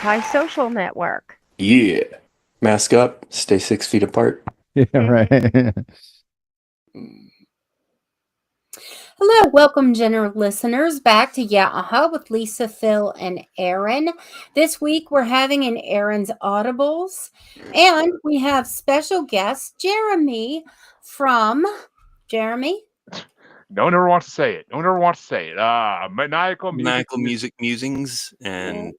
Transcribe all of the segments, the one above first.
antisocial network. Yeah. Mask up, stay 6 feet apart. Yeah, right. Hello, welcome, general listeners, back to YUH with Lisa, Phil, and Aaron. This week we're having an Aaron's Audibles, and we have special guest Jeremy from Jeremy. No one ever wants to say it. Maniacal Music Musings, and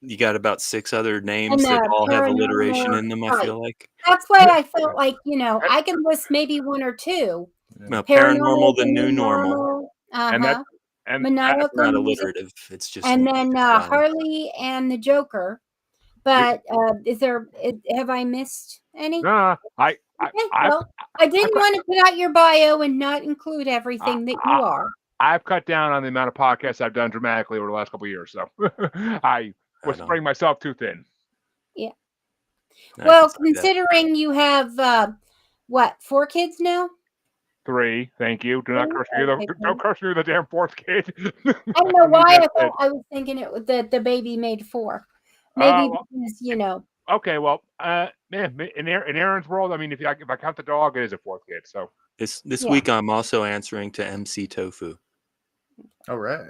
you got about 6 other names And, that all have alliteration paranormal- in them, I right. feel like. That's why I felt like, I can list maybe one or two. Paranormal, the new normal. and that and Maniacal Not music, alliterative. It's just and a then music style. Harley and the Joker. But have I missed any? I didn't want to put out your bio and not include everything that you are. I've cut down on the amount of podcasts I've done dramatically over the last couple of years, so I was spreading myself too thin. Yeah. I Well, can see that. considering you have 4 kids now? 3, thank you. Do not curse me. Don't curse me with the damn 4th kid. I don't know why I was thinking that the baby made 4. Maybe because, Okay, well, in Aaron's world, I mean, if I count the dog, it is a 4th kid. So This week I'm also answering to MC Tofu. All right.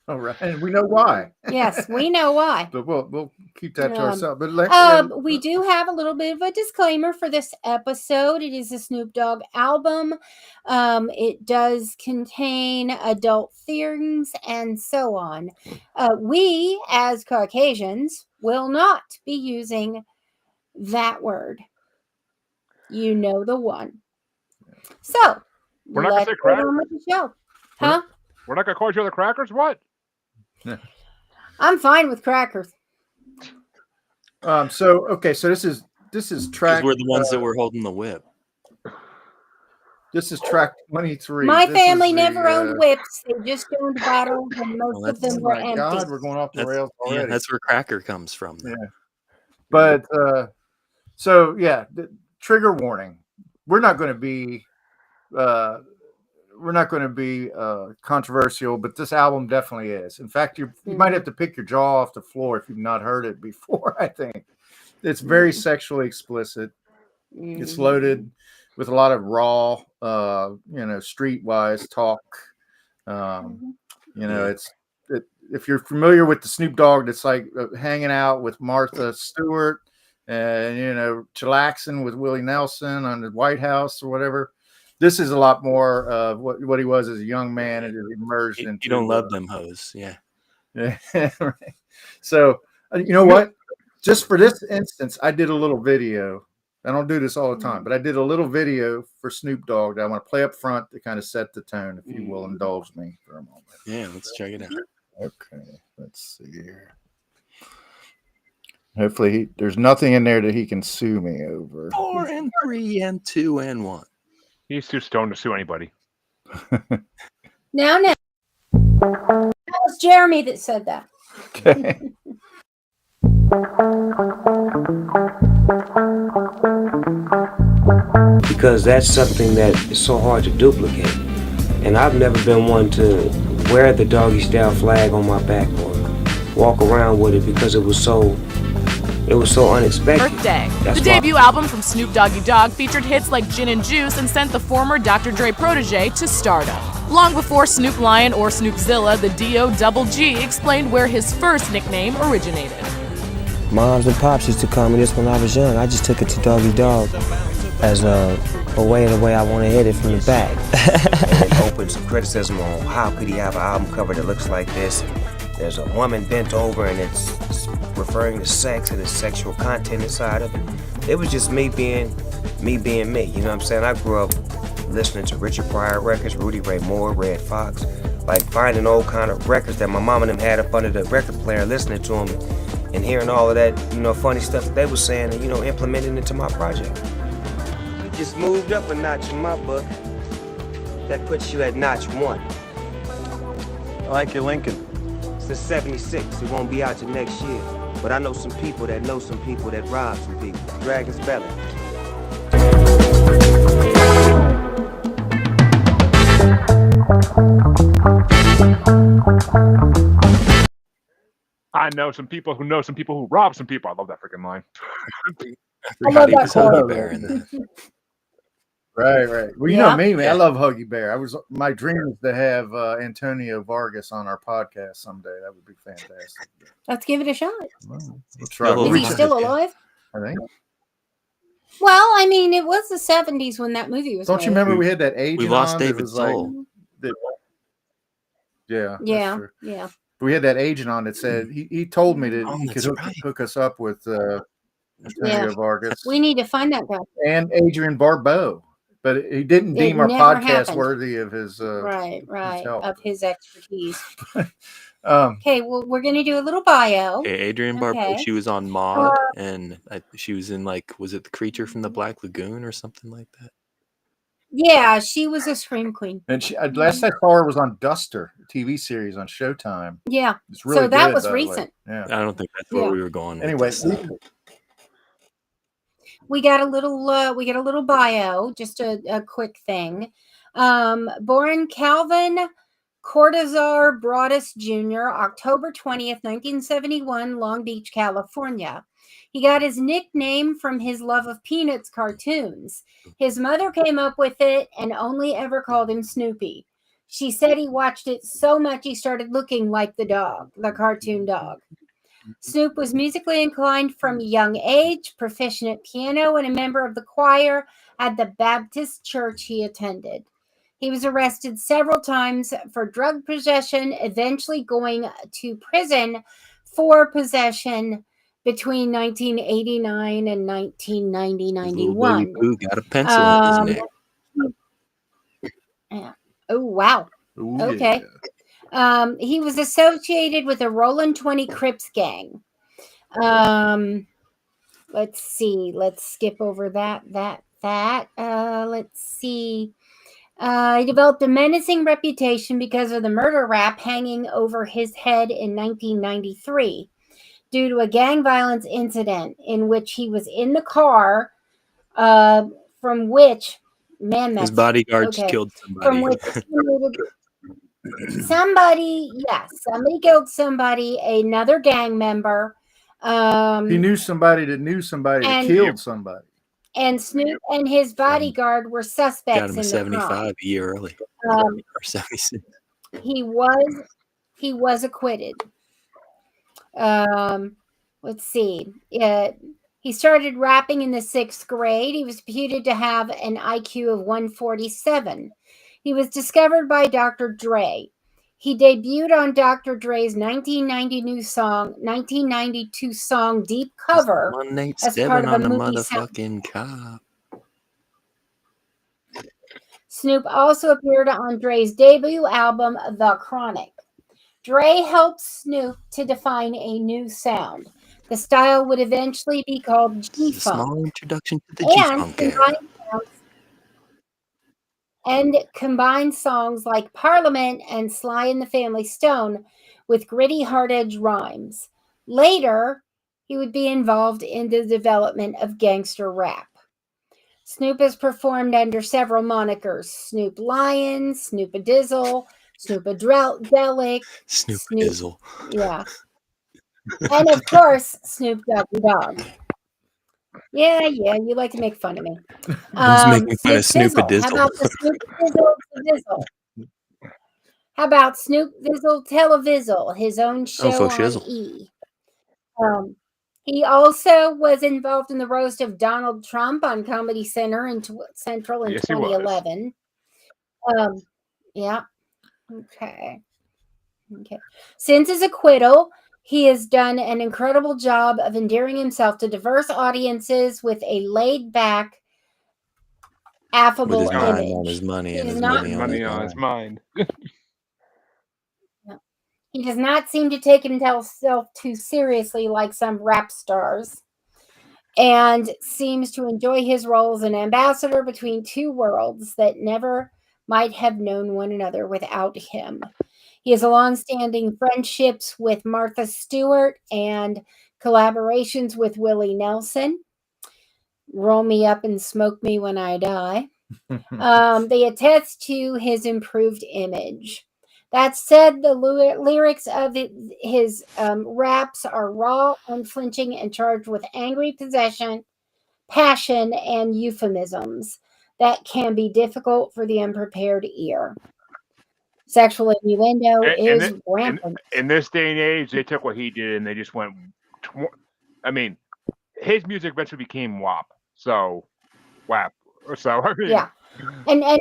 And we know why. Yes, we know why. But we'll keep that to ourselves. But we do have a little bit of a disclaimer for this episode. It is a Snoop Dogg album. It does contain adult themes and so on. We, as Caucasians, will not be using that word. You know the one. So, We're not gonna say crackers? on with the show. Huh? We're not gonna call each other crackers. What? I'm fine with crackers. So this is track. We're the ones that were holding the whip. This is track 23. My This family is never owned whips. They just owned bottles, and most of them were empty. God, we're going off the rails already. Yeah, that's where cracker comes from. Yeah. But trigger warning. We're not going to be controversial, but this album definitely is. In fact, you might have to pick your jaw off the floor if you've not heard it before. I think it's very sexually explicit. It's loaded with a lot of raw, streetwise talk. If you're familiar with the Snoop Dogg, that's like hanging out with Martha Stewart and chillaxing with Willie Nelson on the White House or whatever. This is a lot more of what he was as a young man and emerged into. You don't love them hoes, yeah. Yeah, right. So you know what? Just for this instance, I did a little video. I don't do this all the time, but I did a little video for Snoop Dogg that I want to play up front to kind of set the tone, if you will indulge me for a moment. Yeah, let's check it out. Okay, let's see here. Hopefully there's nothing in there that he can sue me over. 4 and 3 and 2 and 1. He's too stoned to sue anybody. Now. That was Jeremy that said that. Okay. Because that's something that is so hard to duplicate. And I've never been one to wear the Doggy Style flag on my back or walk around with it because it was so unexpected. Birthday. The debut album from Snoop Doggy Dogg featured hits like Gin and Juice and sent the former Dr. Dre protege to stardom. Long before Snoop Lion or Snoopzilla, the D.O.G.G explained where his first nickname originated. Moms and pops used to call me this when I was young. I just took it to Doggy Dog as a way I want to hit it from the back. It opened some criticism on how could he have an album cover that looks like this. There's a woman bent over and it's referring to sex and the sexual content inside of it. It was just me being me, you know what I'm saying? I grew up listening to Richard Pryor records, Rudy Ray Moore, Red Fox, like finding old kind of records that my mom and them had up under the record player, listening to them and hearing all of that, funny stuff that they were saying and, implementing into my project. You just moved up a notch in my book. That puts you at notch 1. I like your Lincoln. It's the 76. It won't be out till next year. But I know some people that rob some people. Dragon's Belly. I know some people who know some people who rob some people. I love that freaking line. I love Forgot he that was Huggy quote. Bear in that. Right. Well, you Yeah. know me, man. Yeah. I love Huggy Bear. My dream is to have Antonio Vargas on our podcast someday. That would be fantastic. Let's give it a shot. Well, we'll Still try. Is he alive, still yeah. alive? I think. Well, I mean, it was the 70s when that movie was Don't made. you remember we had that agent We lost on that David was like, Soul. yeah, that's Yeah, true. yeah. We had that agent on that said he told me that Oh, he could that's right. hook us up with Antonio Vargas We need to find that guy. and Adrian Barbeau, but he didn't It deem our never podcast happened. worthy of his Right, help. of his expertise. Um, Okay, well, we're going to do a little bio. Okay, Adrian Barbeau, Okay. she was on Maude, and she was in was it The Creature from the Black Lagoon or something like that? Yeah, she was a scream queen. and she, last I saw her was on Duster, a TV series on Showtime. Yeah. It's really So that good, was by the way. recent. Yeah. I don't think that's where Yeah. we were going. Anyway, with this. We got a little bio, just a quick thing. Born Calvin Cortazar Broadus Jr., October 20th, 1971, Long Beach, California. He got his nickname from his love of Peanuts cartoons. His mother came up with it and only ever called him Snoopy. She said he watched it so much he started looking like the dog, the cartoon dog. Snoop was musically inclined from a young age, proficient at piano, and a member of the choir at the Baptist church he attended. He was arrested several times for drug possession, eventually going to prison for possession between 1989 and 1991. Little baby Pooh got a pencil in his neck. Yeah. Oh, wow. Ooh, Okay. yeah. He was associated with the Roland 20 Crips gang. Let's see. Let's skip over that. Let's see. He developed a menacing reputation because of the murder rap hanging over his head in 1993 due to a gang violence incident in which he was in the car from which, man, His that's bodyguards okay. killed From somebody. which somebody killed somebody, another gang member. He knew somebody that knew somebody that and- killed somebody. And Snoop and his bodyguard were suspects Got him in a the 75 crime. a year early. Um, Or 76. he was acquitted. Let's see. He started rapping in the 6th grade. He was reputed to have an IQ of 147. He was discovered by Dr. Dre. He debuted on Dr. Dre's 1992 song Deep Cover One night as stepping part of a on the movie motherfucking cop. Snoop also appeared on Dre's debut album, The Chronic. Dre helped Snoop to define a new sound. The style would eventually be called This is a G-Funk small introduction to the and G-Funk. combined songs like Parliament and Sly and the Family Stone with gritty hard-edged rhymes. Later, he would be involved in the development of gangster rap. Snoop has performed under several monikers: Snoop Lion, Snoop-a-Dizzle, Snoop-a-Delic, Snoop Snoop- Dizzle. yeah. And of course, Snoop Dogg. Yeah, you like to make fun of me. Who's making fun of Snoop Snoop Dizzle. How about the Snoop Dizzle? How about Snoop Dizzle Televizzle, his own show for on shizzle. E! He also was involved in the roast of Donald Trump on Comedy Central in Yes, he was. 2011. Yeah. Okay. Since his acquittal, he has done an incredible job of endearing himself to diverse audiences with a laid-back, affable With his mind image. on his money He and is his not- money on Money his on his mind. mind. He does not seem to take himself too seriously like some rap stars, and seems to enjoy his role as an ambassador between two worlds that never might have known one another without him. He has long-standing friendships with Martha Stewart and collaborations with Willie Nelson. Roll me up and smoke me when I die. They attest to his improved image. That said, the lyrics of his raps are raw, unflinching, and charged with angry passion, and euphemisms that can be difficult for the unprepared ear. Sexual innuendo is rampant. In this day and age, they took what he did and they just went. I mean, his music eventually became WAP. So, WAP. So, I mean, yeah. And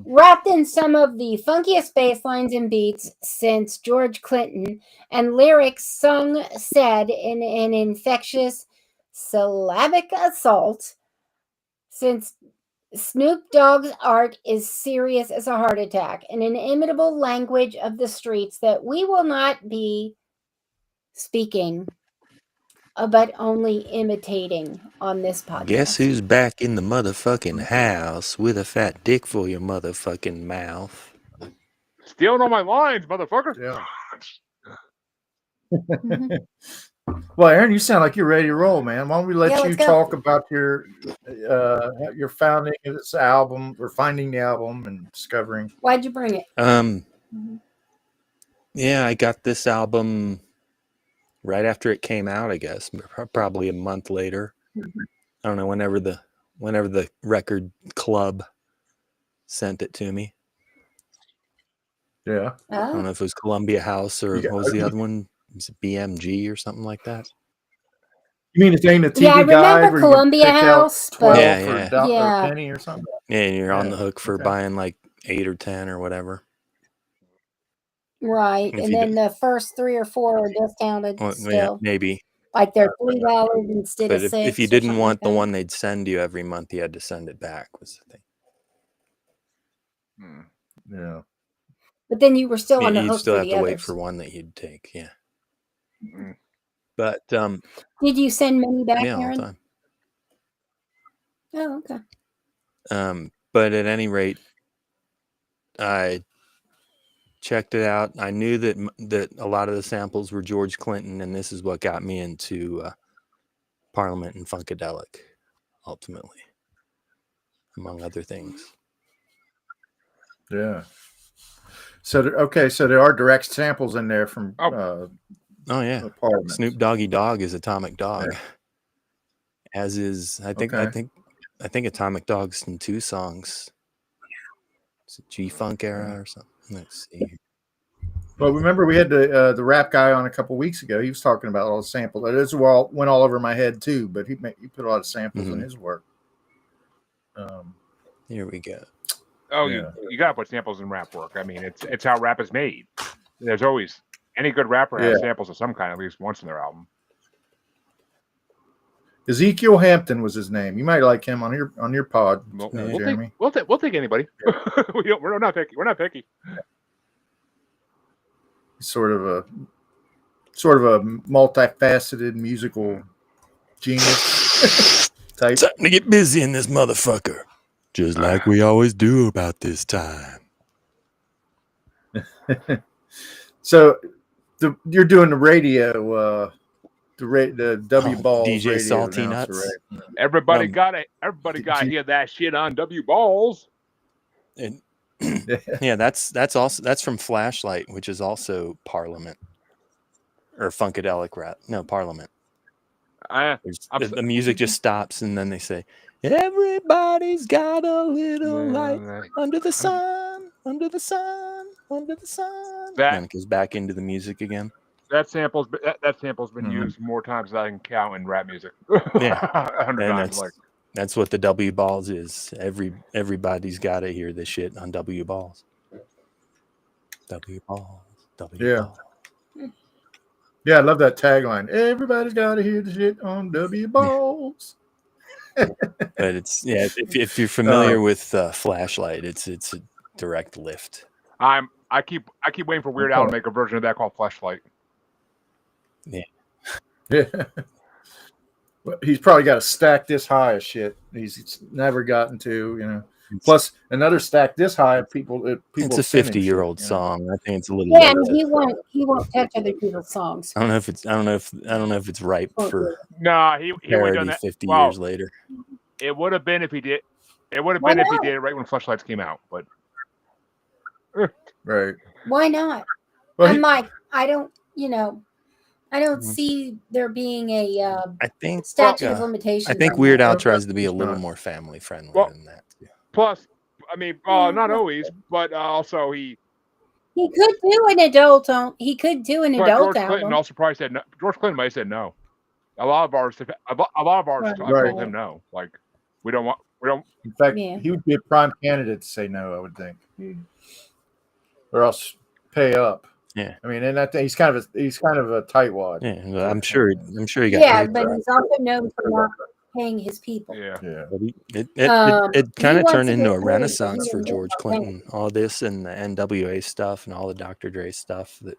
wrapped in some of the funkiest bass lines and beats since George Clinton, and lyrics said in an infectious syllabic assault, since Snoop Dogg's art is serious as a heart attack, in an inimitable language of the streets that we will not be speaking, but only imitating on this podcast. Guess who's back in the motherfucking house with a fat dick for your motherfucking mouth? Stealing all my lines, motherfucker. Yeah. Well, Aaron, you sound like you're ready to roll, man. Why don't we let you talk about your founding of this album, or finding the album and discovering? Why'd you bring it? Yeah, I got this album right after it came out, I guess, probably a month later. I don't know, whenever the record club sent it to me. Yeah. I don't know if it was Columbia House or what was the other one? Was it BMG or something like that? You mean the thing, the TV I guide remember Columbia House, but yeah. For a penny or something? Yeah, and you're on the hook for buying like 8 or 10 or whatever. Right, and then the first 3 or 4 are discounted still. Yeah, maybe. Like they're $3 instead of $6. But if you didn't want the one they'd send you every month, you had to send it back, was the thing. Yeah. But then you were still on the hook. You'd still for have the to others. wait for one that you'd take, yeah. But did you send money back, yeah, Aaron? all the time. Oh, okay. But at any rate, I checked it out. I knew that a lot of the samples were George Clinton, and this is what got me into Parliament and Funkadelic, ultimately, among other things. Yeah. So there are direct samples in there from. Oh yeah, Snoop Doggy Dogg is Atomic Dog, as is I think Atomic Dog's in 2 songs. Is it G-Funk era or something? Let's see. Well, remember we had the rap guy on a couple weeks ago. He was talking about all the samples. This went all over my head too, but he put a lot of samples in his work. Here we go. Oh, you gotta put samples in rap work. I mean, it's how rap is made. There's always any good rapper has samples of some kind at least once in their album. Ezekiel Hampton was his name. You might like him on your pod, Jeremy. We'll take anybody. We're not picky. We're not picky. He's sort of a multifaceted musical genius type. Time to get busy in this motherfucker. Just like we always do about this time. So you're doing the radio, the W Balls DJ Salty Nuts. Right? Everybody got to hear that shit on W Balls. And yeah, that's from Flashlight, which is also Parliament or Funkadelic rap. No, Parliament. The music just stops and then they say, "Everybody's got a little light under the sun, under the sun, under the sun." And it goes back into the music again. That sample's been used more times than I can count in rap music. Yeah, 100 times. That's what the W Balls is. Everybody's got to hear this shit on W Balls. W Balls. W Balls. Yeah, I love that tagline. Everybody's got to hear the shit on W Balls. But it's if you're familiar with Flashlight, it's a direct lift. I keep waiting for Weird Al to make a version of that called Flashlight. Yeah. Well, he's probably got a stack this high of shit he's never gotten to, Plus another stack this high of people. It's a 50-year-old song. I think it's a little. Yeah, and he won't touch other people's songs. I don't know if it's ripe for. No, he would have done that 50 years later. It would have been if he did. It would have been if he did it right when Flashlights came out, but. Right. Why not? Well, I'm like, I don't see there being a I think statute of limitations. I think on Weird that. Al tries to be a little more family friendly than that. Plus, I mean, not always, but also he could do an adult. He could do an adult George Clinton album. also probably said no. George Clinton might have said no. A lot of ours told him no. Like we don't. In fact, he would be a prime candidate to say no. I would think, or else pay up. Yeah. I mean, and I think he's kind of a tightwad. Yeah, I'm sure he got. Yeah, paid but for it. he's also known for not paying his people. Yeah. But it kind of turned into a renaissance for George Clinton. All this and the NWA stuff and all the Dr. Dre stuff that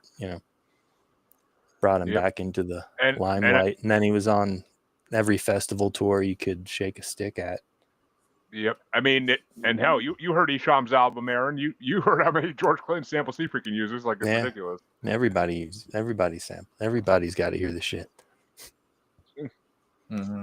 brought him back into the limelight. And then he was on every festival tour you could shake a stick at. Yep. I mean, and hell, you heard Esham's album, Aaron. You heard how many George Clinton samples he freaking uses. Like, it's ridiculous. Everybody's got to hear the shit. Mm-hmm.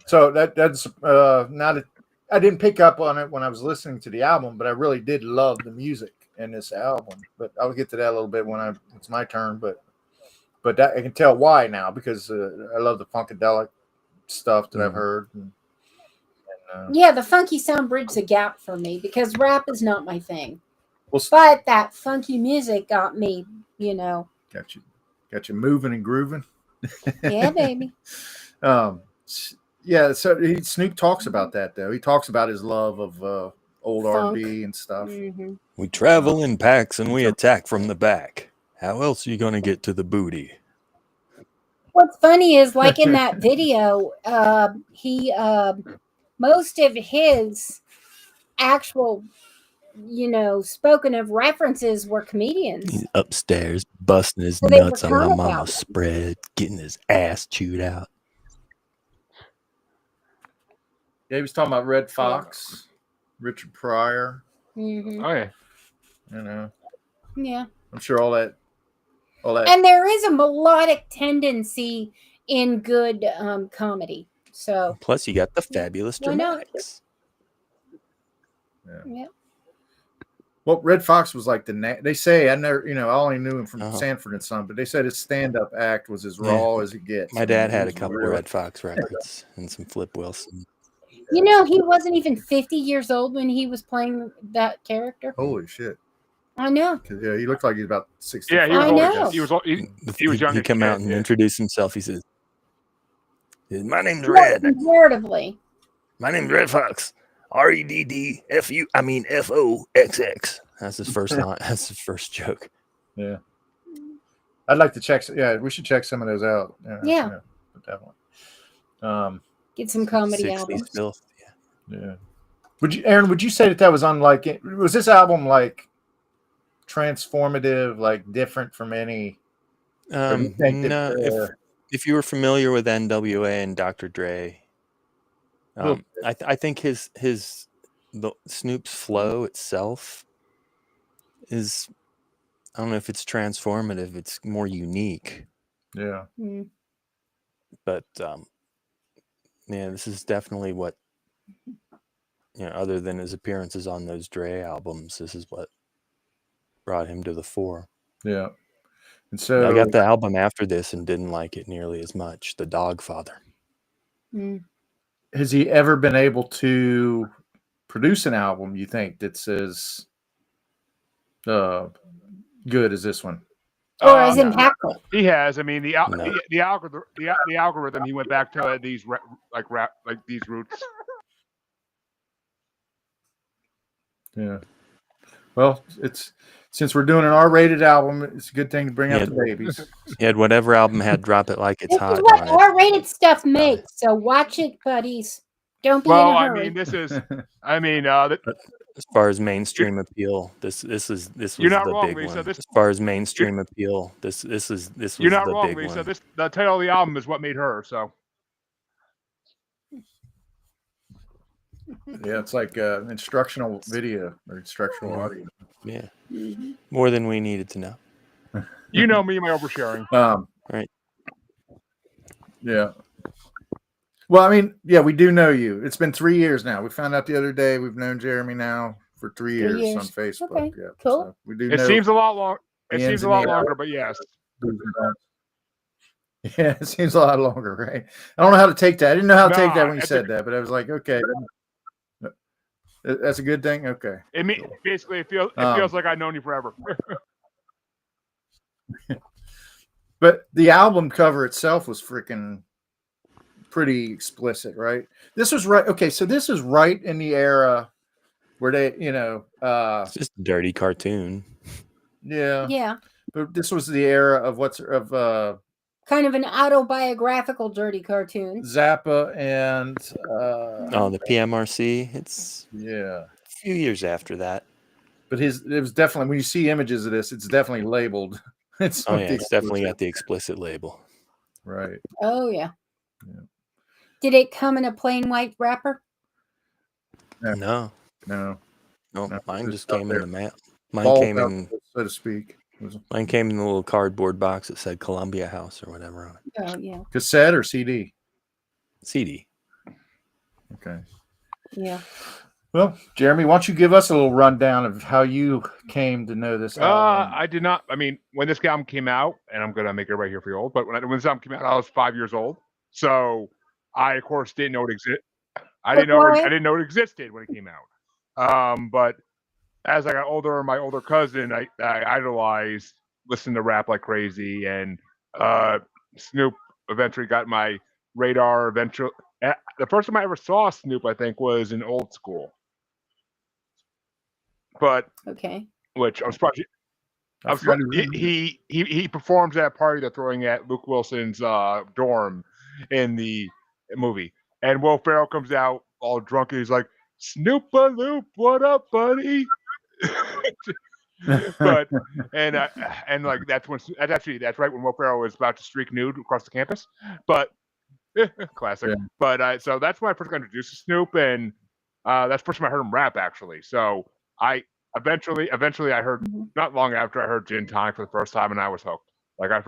So that's not a, I didn't pick up on it when I was listening to the album, but I really did love the music in this album. But I'll get to that a little bit when it's my turn. But that, I can tell why now, because I love the funkadelic stuff that I've heard. Yeah, the funky sound bridged the gap for me because rap is not my thing. Well, but that funky music got me, Got you moving and grooving. Yeah, baby. Yeah, so Snoop talks about that, though. He talks about his love of old R&B and stuff. Mm-hmm. We travel in packs and we attack from the back. How else are you going to get to the booty? What's funny is, like in that video, he most of his actual, spoken of references were comedians. He's upstairs busting his nuts on my mama's spread, getting his ass chewed out. Yeah, he was talking about Red Fox, Richard Pryor. Mm-hmm. Oh yeah. Yeah. I'm sure all that. And there is a melodic tendency in good comedy. So plus, you got the fabulous dramatics. Yeah. Well, Red Fox was like they say, I never, I only knew him from Sanford and Son, but they said his stand-up act was as raw as it gets. My dad had a couple of Red Fox records and some Flip Wilson. He wasn't even 50 years old when he was playing that character. Holy shit. I know. Yeah, he looked like he was about 60. Yeah, he was young. He came out and introduced himself. He says, "My name's Red. Comparatively. My name's Red Fox. REDDFOXX." That's his first line. That's his first joke. Yeah. I'd like to check. Yeah, we should check some of those out. Yeah. Definitely. Get some comedy albums. Filth. Yeah. Aaron, would you say that was unlike, was this album like transformative, like different from any? No, if you were familiar with NWA and Dr. Dre, I think the Snoop's flow itself is, I don't know if it's transformative, it's more unique. Yeah. Mm-hmm. But this is definitely what, other than his appearances on those Dre albums, this is what brought him to the fore. Yeah. And so I got the album after this and didn't like it nearly as much, The Dogfather. Has he ever been able to produce an album, you think, that's as good as this one? Or as impactful? He has. I mean, the algorithm. He went back to these these roots. Yeah. Well, since we're doing an R-rated album, it's a good thing to bring out the babies. He had whatever album had Drop It Like It's Hot. This is what R-rated stuff makes. So watch it, buddies. Don't be in a hurry. As far as mainstream appeal, this was You're not the wrong, big Lisa. one. As far as mainstream appeal, this was You're not the wrong, big Lisa. one. The title of the album is what made her. So yeah, it's like instructional video or instructional audio. Yeah, more than we needed to know. You know me, my oversharing. Right. Yeah. Well, I mean, yeah, we do know you. It's been 3 years now. We found out the other day. We've known Jeremy now for 3 years on Facebook. Okay, Yeah, cool. So we do. It seems a lot long. It the seems ins a and lot the longer, outs. but yes. Yeah, it seems a lot longer, right? I don't know how to take that. I didn't know how to take that when you it's said that, but I was like, okay, that's a good thing. Okay. It mean, Cool. basically, it feels like I've known you forever. But the album cover itself was freaking pretty explicit, right? This was right. Okay, so this is right in the era where they, It's just a dirty cartoon. Yeah. But this was the era of Kind of an autobiographical dirty cartoon. Zappa and the PMRC. It's yeah, a few years after that. but it was definitely, when you see images of this, it's definitely labeled. It's definitely got the explicit label. Right. Oh yeah. Did it come in a plain white wrapper? No. Mine just came in the mail. Mine came in, so to speak. Mine came in the little cardboard box that said Columbia House or whatever on it. Oh yeah. Cassette or CD? CD. Okay. Yeah. Well, Jeremy, why don't you give us a little rundown of how you came to know this album? I did not. I mean, when this album came out, and I'm gonna make everybody here feel old, but when this album came out, I was 5 years old, so I, of course, didn't know it existed. I didn't know it existed when it came out. But as I got older, my older cousin, I idolized, listened to rap like crazy, and Snoop eventually got my radar. Eventually, the first time I ever saw Snoop, I think, was in Old School. But okay, which I'm surprised. He performs at a party they're throwing at Luke Wilson's dorm in the movie, and Will Ferrell comes out all drunk and he's like, "Snoop-a-loop, what up, buddy?" But and like that's right when Will Ferrell was about to streak nude across the campus. But classic. Yeah. But so that's when I first got introduced to Snoop, and that's the first time I heard him rap actually. So I eventually I heard, not long after, I heard Gin Tonic for the first time, and I was hooked. Like I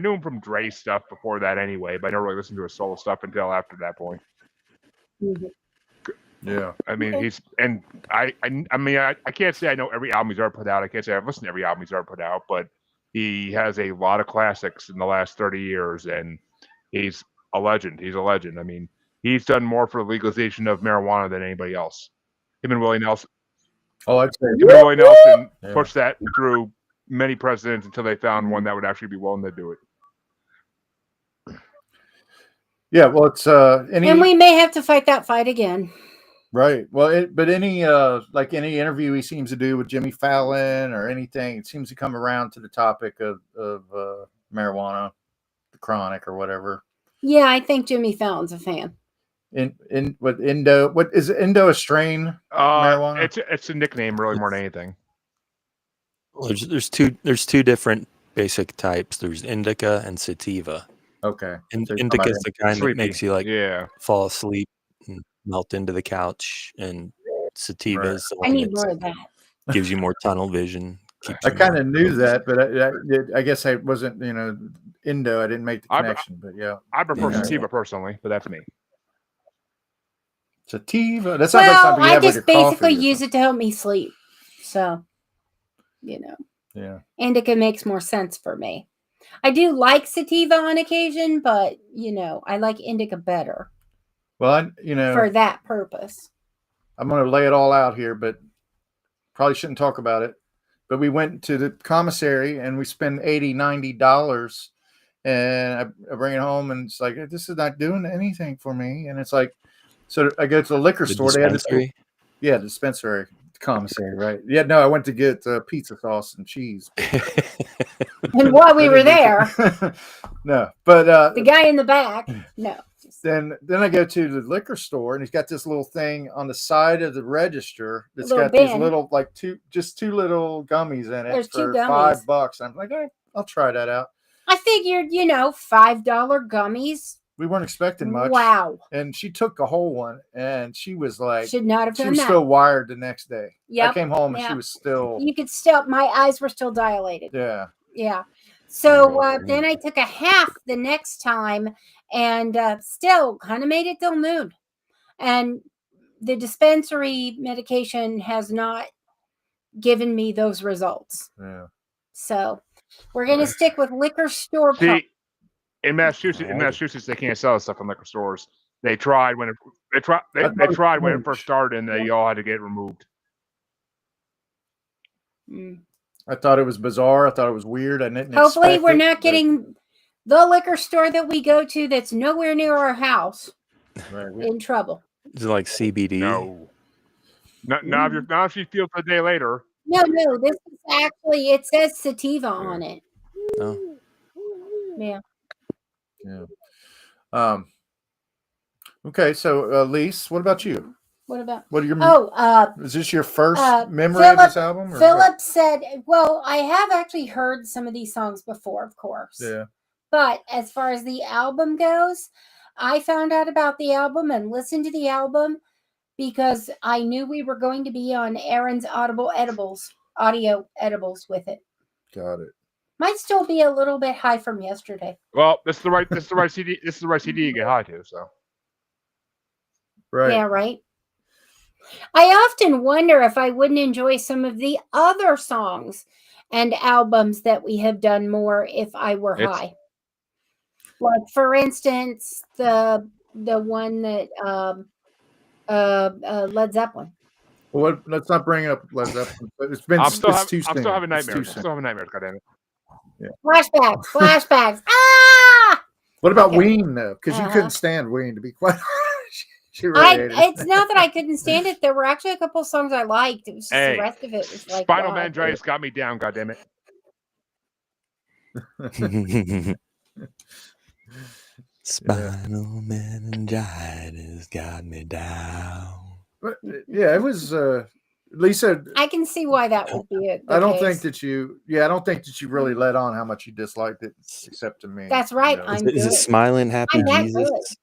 knew him from Dre stuff before that anyway, but I never really listened to his solo stuff until after that point. Mm-hmm. Yeah, I mean I can't say I know every album he's ever put out. I can't say I've listened to every album he's ever put out, but he has a lot of classics in the last 30 years, and he's a legend. He's a legend. I mean, he's done more for the legalization of marijuana than anybody else. Him and Willie Nelson. Oh, I'd say him and Willie Nelson pushed that through many presidents until they found one that would actually be willing to do it. Yeah, well, it's and we may have to fight that fight again. Right. Well, but any interview he seems to do with Jimmy Fallon or anything, it seems to come around to the topic of marijuana, the chronic or whatever. Yeah, I think Jimmy Fallon's a fan. What is Indo a strain? Marijuana? It's a nickname really more than anything. Well, there's two different basic types. There's indica and sativa. Okay. Indica is the kind that makes you fall asleep and melt into the couch, and sativa is the one that gives you more tunnel vision. I kind of knew that, but I guess I wasn't, Indo. I didn't make the connection, but yeah. I prefer sativa personally, but that's me. Sativa. That's I just basically use it to help me sleep. So, Yeah. Indica makes more sense for me. I do like sativa on occasion, but I like indica better. Well, for that purpose. I'm going to lay it all out here, but probably shouldn't talk about it. But we went to the commissary and we spent $80-$90, and I bring it home, and it's like, this is not doing anything for me. And it's like, so I go to the liquor store. Dispensary? Dispensary, commissary, right? Yeah, no, I went to get pizza sauce and cheese. And while we were there, no, but the guy in the back, no. Then I go to the liquor store, and he's got this little thing on the side of the register that's got bin. these little, two little gummies in it. There's for $5. I'm like, I'll try that out. I figured, $5 gummies. We weren't expecting much. Wow. And she took a whole one, and she was like, should not have done that. She was still wired the next day. Yeah. I came home and she was still. You could still, my eyes were still dilated. Yeah. Yeah. So then I took a half the next time, and still kind of made it till noon. And the dispensary medication has not given me those results. Yeah. So we're going to stick with liquor store. See, in Massachusetts, they can't sell stuff in liquor stores. They tried when they tried when it first started, and they all had to get removed. I thought it was bizarre. I thought it was weird. I didn't. Hopefully, we're not getting the liquor store that we go to that's nowhere near our house in trouble. Is it like CBD? No. Now if she feels a day later. No. This is actually, it says sativa on it. Oh. Yeah. Yeah. Okay, so Lise, what about you? What about? What are your? Is this your first memory of this album? Philip said, "Well, I have actually heard some of these songs before, of course. Yeah. But as far as the album goes, I found out about the album and listened to the album because I knew we were going to be on Aaron's audio edibles with it. Got it. Might still be a little bit high from yesterday. Well, this is the right CD. This is the right CD you get high to. So. Right. Yeah. Right. I often wonder if I wouldn't enjoy some of the other songs and albums that we have done more if I were high. Like, for instance, the one that Led Zeppelin. Well, let's not bring up Led Zeppelin. But it's been. I'm still having nightmares. God damn it. Yeah. Flashbacks. Ah! What about Ween though? Because you couldn't stand Ween, to be quite honest. It's not that I couldn't stand it. There were actually a couple of songs I liked. It was just the rest of it was like Spinal Meningitis got me down. God damn it. Spinal meningitis got me down. But yeah, it was Lisa. I can see why that would be it. I don't think that you really let on how much you disliked it, except to me. That's right. You know? Is it Smiling Happy I'm Jesus?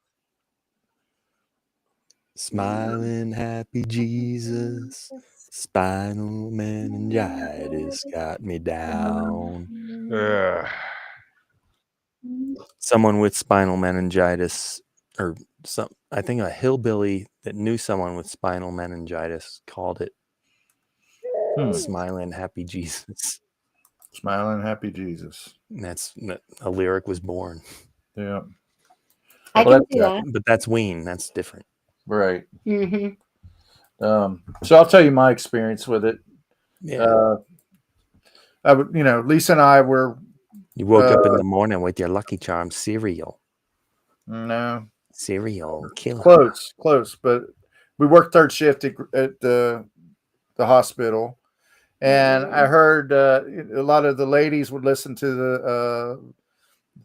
Smiling Happy Jesus. Spinal meningitis got me down. Someone with spinal meningitis, or I think a hillbilly that knew someone with spinal meningitis called it Smiling Happy Jesus. Smiling Happy Jesus. And a lyric was born. Yeah. I can see that. But that's Ween. That's different. Right. Mm-hmm. So I'll tell you my experience with it. Yeah. I would, Lisa and I were. You woke up in the morning with your Lucky Charms cereal. No. Cereal killer. Close. But we worked third shift at the hospital, and I heard a lot of the ladies would listen to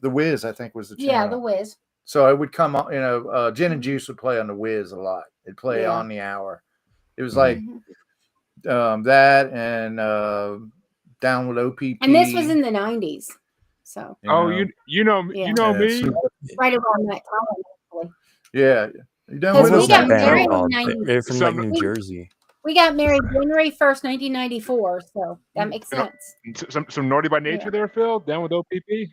the Wiz. I think was the channel. Yeah, the Wiz. So I would come on, Gin and Juice would play on the Wiz a lot. It'd play on the hour. It was like that and Down with OPP. And this was in the 90s. So. You know me. Right around that time, actually. Yeah. Because we got married in 90. They're from like New Jersey. We got married January 1st, 1994. So that makes sense. Some Naughty by Nature there, Phil? Down with OPP?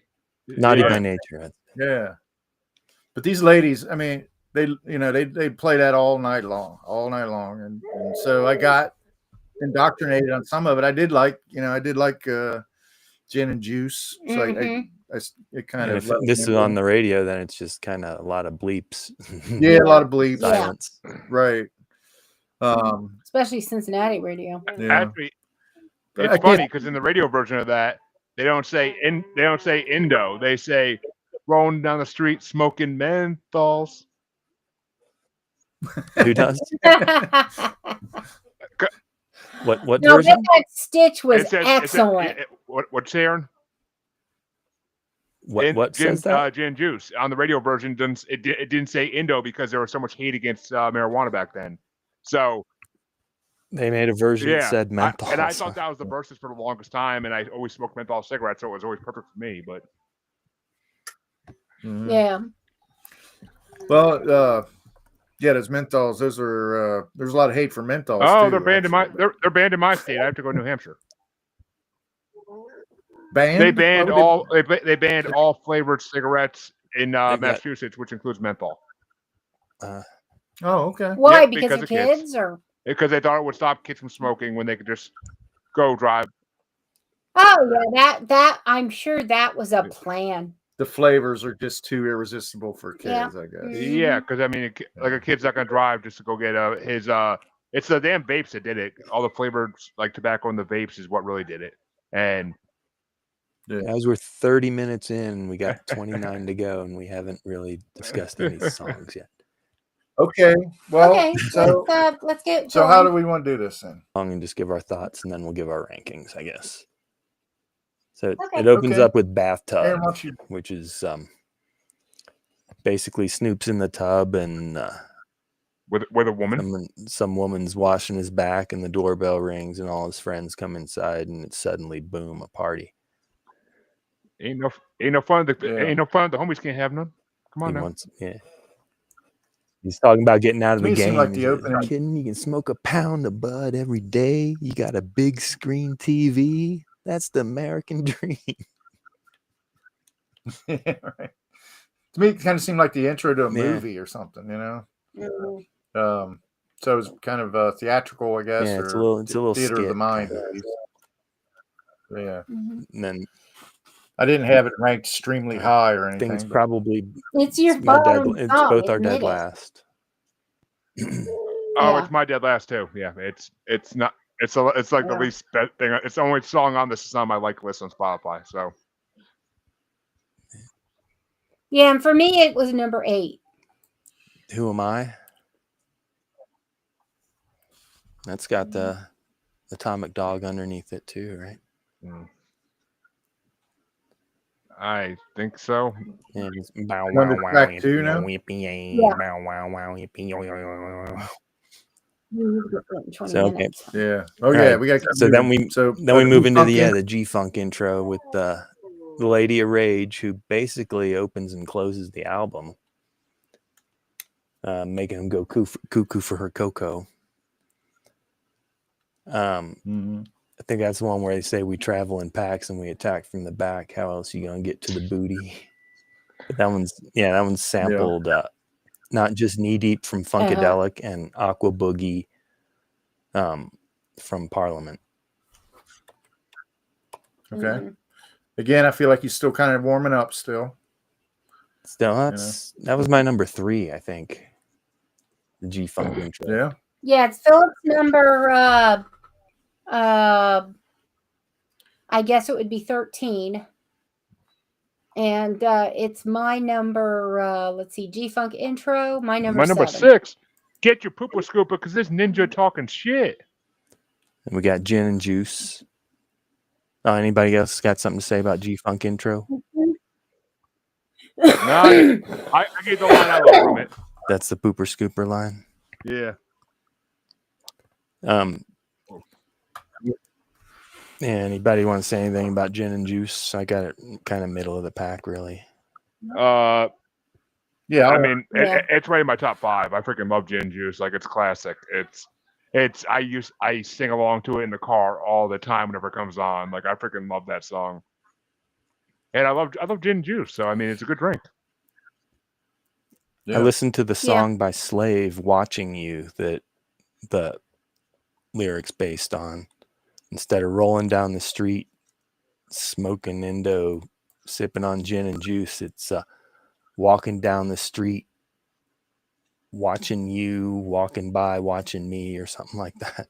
Naughty by Nature. Yeah. But these ladies, I mean, they play that all night long. And so I got indoctrinated on some of it. I did like Gin and Juice. So it kind of. If this is on the radio, then it's just kind of a lot of bleeps. Yeah, a lot of bleeps. Silence. Yeah. Right. Especially Cincinnati radio. Yeah. Actually, it's funny because in the radio version of that, they don't say Indo. They say rolling down the street smoking menthols. Who does? What no, version? That Stitch was excellent. What's Aaron? What says that? Gin Juice on the radio version it didn't say Indo because there was so much hate against marijuana back then. So they made a version that said menthol. And I thought that was the verses for the longest time, and I always smoked menthol cigarettes, so it was always perfect for me. But yeah. Well, those menthols. Those are there's a lot of hate for menthols. Oh, too, they're banned they're banned in my state. I have to go to New Hampshire. Banned? They banned all flavored cigarettes in Massachusetts, which includes menthol. Oh, okay. Why? Yep, because of kids, or because they thought it would stop kids from smoking when they could just go drive. oh yeah, that I'm sure that was a plan. The flavors are just too irresistible for Yeah. kids, I guess. Yeah, because I mean, like a kid's not gonna drive just to go get his It's the damn vapes that did it. All the flavored like tobacco in the vapes is what really did it. And As we're 30 minutes in, we got 29 to go, and we haven't really discussed any songs yet. Okay. Well, Okay, so let's get. so how do we want to do this then? And just give our thoughts, and then we'll give our rankings, I guess. So Okay. it opens Okay. up with bathtub, Aaron, why don't you- which is basically Snoop's in the tub, and with a woman. some woman's washing his back, and the doorbell rings, and all his friends come inside, and it's suddenly boom, a party. Ain't no fun. Yeah. Ain't no fun. The homies can't have none. Come on He now. wants, yeah. He's talking about getting out of To me, the it seemed game. like the He's like, opening- "You kidding? You can smoke a pound of bud every day. You got a big screen TV. That's the American dream." Yeah, right. To me, it kind of seemed like the intro to a Yeah. movie or something, you know. Mhm. So it was kind of theatrical, I guess. Yeah, it's a or little theater of the skit, mind. kinda. At least. Yeah, Mhm. And then I didn't have it ranked extremely high or I think it's anything. probably It's your my dead. bottom It's song, both our admit dead it. last. Oh, Yeah. it's my dead last too. Yeah, it's not. It's like the Yeah. least thing. It's the only song on this song I like to listen on Spotify. So Yeah, and for me, it was number 8. Who am I? That's got the Atomic Dog underneath it too, right? I think so. Yeah, it's bow We're under wow wow track 2 now? yippee, Yeah. bow wow wow yippee, yo, yo, yo, yo. You get that in 20 So, okay. minutes. Yeah. Oh All yeah, right, we got. So then we move into the G-Funk the G-Funk intro with the Lady of Rage, who basically opens and closes the album, making him go cuckoo for her cocoa. I think that's the one where they say we travel in packs and we attack from the back. How else are you gonna get to the booty? But that one's sampled not just Knee Deep from Funkadelic and Aqua Boogie from Parliament. Okay. Mhm. Again, I feel like he's still kind of warming up still. Still, that was my number 3, I think. The G-Funk intro. Yeah. Yeah, it's Philip's number. I guess it would be 13, and it's my number. Let's see, G-Funk intro. My number 6. Get your pooper scooper because this ninja talking shit. And we got Gin and Juice. Anybody else got something to say about G-Funk intro? No, I get the line I love from it. That's the pooper scooper line. Yeah. Anybody want to say anything about Gin and Juice? I got it kind of middle of the pack, really. Yeah. I mean, Yeah. it's right in my top 5. I freaking love Gin Juice. Like, it's classic. I sing along to it in the car all the time whenever it comes on. Like, I freaking love that song. And I love Gin Juice. So I mean, it's a good drink. Yeah. I listened to the song by Slave, "Watching You," that the lyrics based on. Instead of rolling down the street, smoking Indo, sipping on gin and juice, it's walking down the street, watching you, walking by, watching me, or something like that.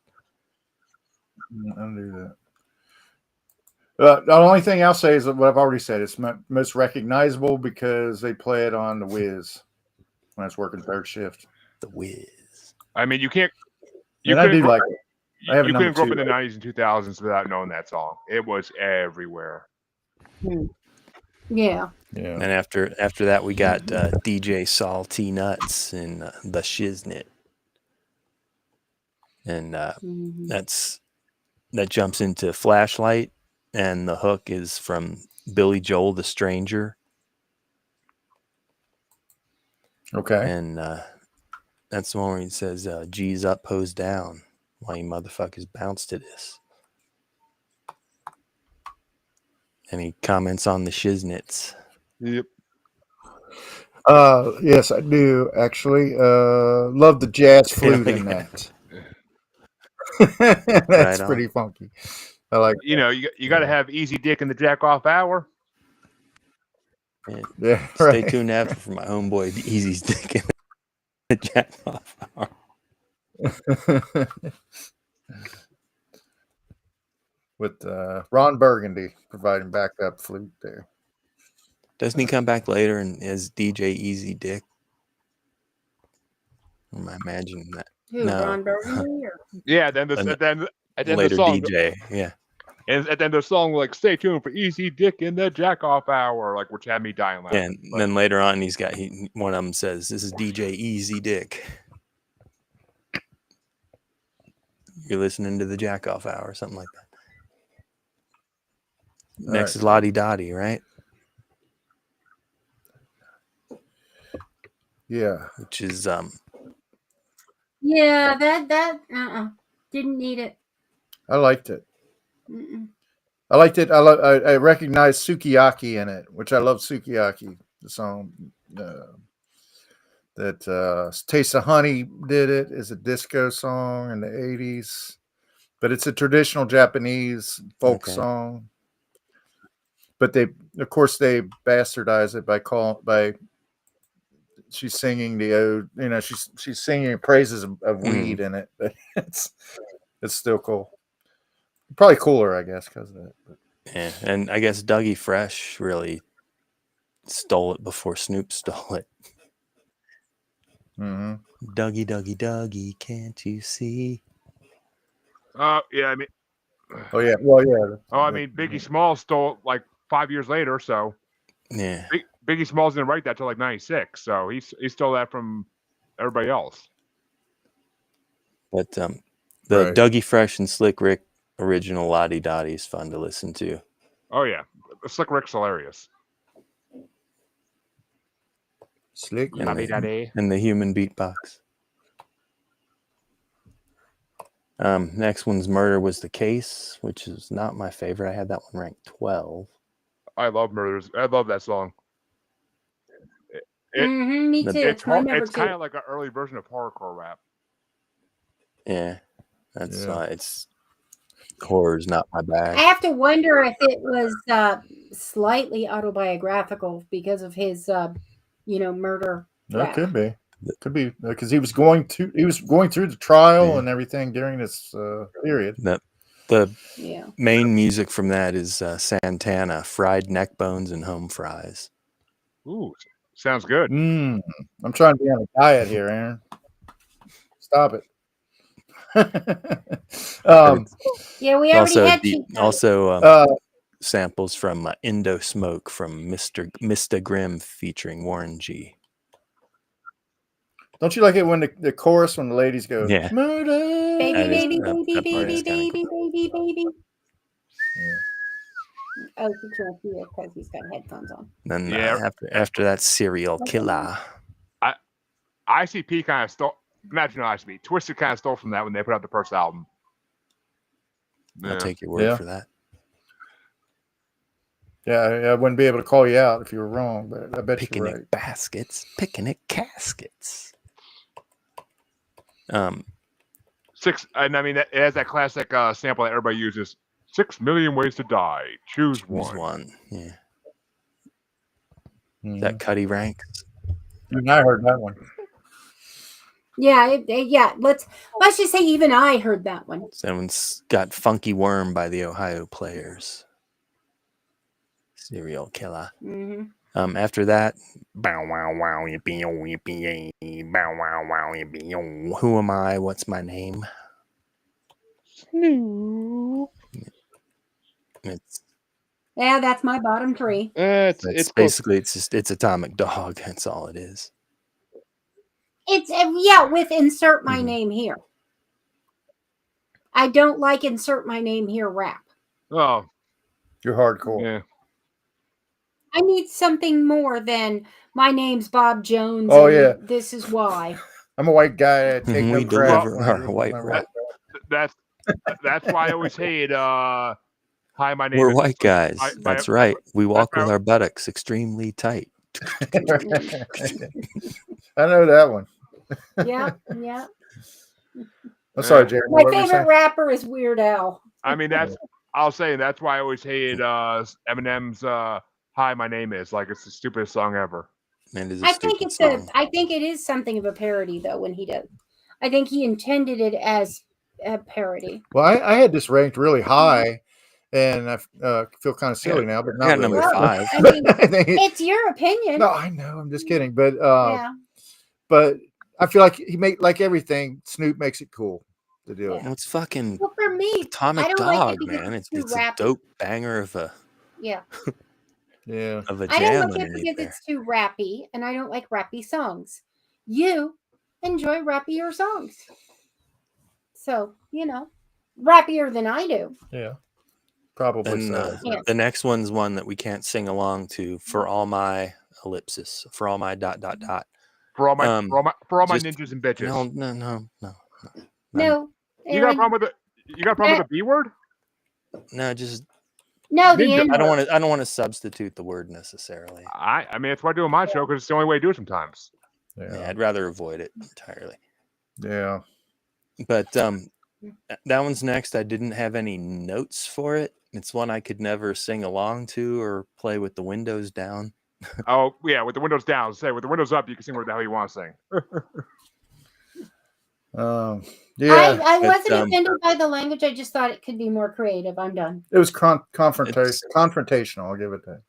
I'll do that. The only thing I'll say is what I've already said. It's most recognizable because they play it on the Wiz when I was working third shift. The Wiz. I mean, you can't. And I do like it. I have a You number couldn't grow up 2. in the 90s and 2000s without knowing that song. It was everywhere. Yeah. Yeah. And after that, we got DJ Saul T Nuts and the Shiznit, and that jumps into Flashlight, and the hook is from Billy Joel, The Stranger. Okay. And that's the one where he says, G's up, hoes down. Why you motherfuckers bounce to this? And he comments on the Shiznits. Yep. Yes, I do actually. Love the jazz flute in that. That's Right pretty on. funky. I like. You know, you got to have easy dick in the jack off hour. Yeah. Yeah, Stay right. tuned after for my homeboy Easy's dick in the jack off hour. With Ron Burgundy providing backup flute there. Doesn't he come back later and as DJ Easy Dick? Am I imagining that? Who, No. Ron Burgundy? Or? Yeah, then the Later song, DJ, yeah. and then the song like "Stay tuned for easy dick in the jack off hour," like which had me dying laughing. And then later on, one of them says, "This is DJ Easy Dick. You're listening to the jack off hour," or something like that. Next is Lottie Dottie, right? Yeah, which is Yeah, that didn't need it. I liked it. Mm-mm. I liked it. I recognized Sukiyaki in it, which I love. Sukiyaki, the song that Taste of Honey did it, is a disco song in the 80s, but it's a traditional Japanese folk song. But they bastardize it by she's singing the ode, she's singing praises of weed in it, but it's still cool. Probably cooler, I guess, because of that. But. Yeah, and I guess Dougie Fresh really stole it before Snoop stole it. Mm-hmm. Dougie, Dougie, Dougie, can't you see? Yeah, I mean. Oh yeah, well yeah. Oh, I mean, Biggie Smalls stole it like 5 years later, so yeah. Biggie Smalls didn't write that till like '96, so he stole that from everybody else. But the Dougie Fresh and Slick Rick original Lottie Dottie is fun to listen to. Oh yeah, Slick Rick's hilarious. Slick and the human beatbox. Next one's Murder Was the Case, which is not my favorite. I had that one ranked 12. I love Murders. I love that song. Me too. It's kind of like an early version of horrorcore rap. Yeah, that's it's horror's not my bag. I have to wonder if it was slightly autobiographical because of his, murder. That could be. Could be because he was going through the trial and everything during this period. The main music from that is Santana, Fried Neck Bones and Home Fries. Ooh, sounds good. I'm trying to be on a diet here, Aaron. Stop it. Yeah, we already had samples from Indo Smoke from Mr. Grimm featuring Warren G. Don't you like it when the chorus, when the ladies go, yeah, murder, baby. Yeah. Oh, he can't hear because he's got headphones on. Then after that, Serial Killer. ICP kind of stole. Imagine ICP. Twisted kind of stole from that when they put out the first album. I'll take your word for that. Yeah, I wouldn't be able to call you out if you were wrong, but I bet you're right. Picnic caskets. Six, and I mean it has that classic sample that everybody uses. 6 million ways to die. Choose one. Yeah. That Cuddy Ranks. Even I heard that one. Yeah, Let's just say even I heard that one. Someone's got Funky Worm by the Ohio Players. Serial Killer. Mm-hmm. After that, bow wow wow yippee bow wow wow yippee. Who am I? What's my name? Snoop. That's my bottom three. It's basically it's Atomic Dog. That's all it is. It's with insert my name here. I don't like insert my name here rap. Oh, you're hardcore. Yeah. I need something more than my name's Bob Jones. Oh yeah, this is why. I'm a white guy. Take no crap. Our white rap. That's why I always hate. Hi, my name. We're white guys. That's right. We walk with our buttocks extremely tight. I know that one. Yeah, yeah. I'm sorry, Jeremy. My what were you favorite saying? rapper is Weird Al. I mean, I'll say that's why I always hated Eminem's "Hi, My Name Is." Like, it's the stupidest song ever. Man, it is a I think stupid song. I think it is something of a parody though when he does. I think he intended it as a parody. Well, I had this ranked really high, and I feel kind of silly now, but I not got really. number 5. I mean, I think it's your opinion. no, I know. I'm just kidding, but Yeah. but I feel like he like everything. Snoop makes it cool to do it. Well, it's fucking Well, for me, Atomic I don't Dog, like it because man. it's too It's a rappy. dope banger of a Yeah. Yeah. of a I don't jam like it underneath because there. it's too rappy, and I don't like rappy songs. You enjoy rappier songs. So, rappier than I do. Yeah. Probably And so. Yeah. the next one's one that we can't sing along to. For all my ellipsis. For all my ... For all my just- ninjas and bitches. No. You got a Aaron, problem with it? You got a problem with the B word? No, just no, the Ninja. N I don't want to substitute the word necessarily. I mean, it's what I do on my show because it's the only way to do it sometimes. Yeah, I'd rather avoid it entirely. Yeah. But that one's next. I didn't have any notes for it. It's one I could never sing along to or play with the windows down. Oh, yeah, with the windows down. Say, with the windows up, you can sing whatever the hell you want to sing. Yeah. I But, wasn't offended by the language. I just thought it could be more creative. I'm done. It was confrontational. I'll give it that.